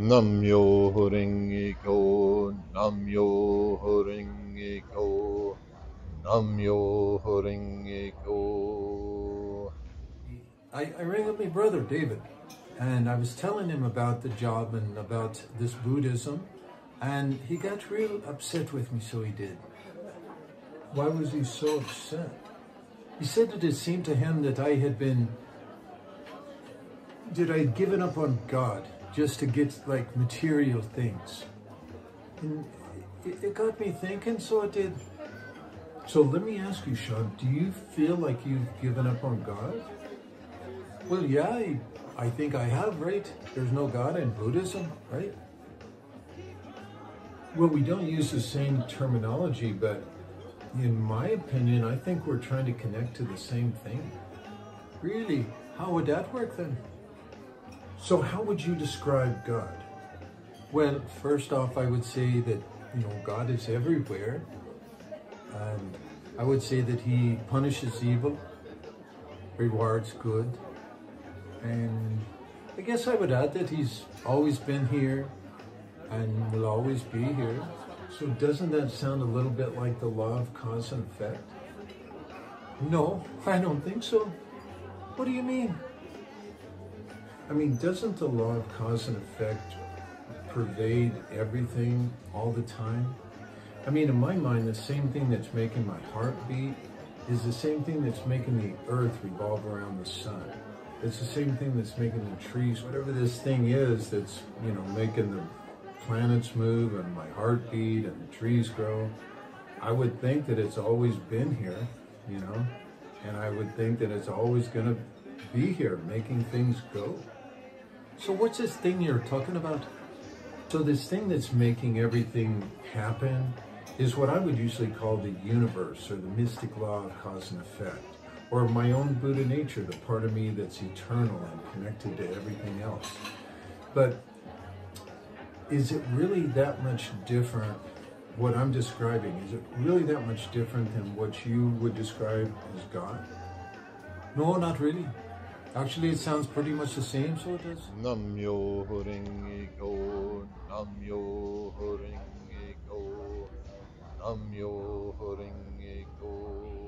Myoho Renge Kyo, Myoho Renge Kyo, Myoho Renge Kyo. I rang up my brother, David, and I was telling him about the job and about this Buddhism, and he got real upset with me, so he did. Why was he so upset? He said that it seemed to him that I had given up on God just to get like material things. And it got me thinking, so it did. So let me ask you, Sean, do you feel like you've given up on God? Well, yeah, I think I have, right? There's no God in Buddhism, right? Well, we don't use the same terminology, but in my opinion, I think we're trying to connect to the same thing. Really? How would that work then? So how would you describe God? Well, first off, I would say that, God is everywhere. And I would say that he punishes evil, rewards good. And I guess I would add that he's always been here and will always be here. So doesn't that sound a little bit like the law of cause and effect? No, I don't think so. What do you mean? I mean, doesn't the law of cause and effect pervade everything all the time? I mean, in my mind, the same thing that's making my heart beat is the same thing that's making the earth revolve around the sun. It's the same thing that's making the trees, whatever this thing is that's, making the planets move and my heart beat and the trees grow. I would think that it's always been here, and I would think that it's always going to be here, making things go. So what's this thing you're talking about? So this thing that's making everything happen is what I would usually call the universe, or the mystic law of cause and effect, or my own Buddha nature, the part of me that's eternal and connected to everything else. But is it really that much different, what I'm describing, is it really that much different than what you would describe as God? No, not really. Actually, it sounds pretty much the same, so it does. Myoho Renge Kyo, Myoho Renge Kyo, Myoho Renge Kyo.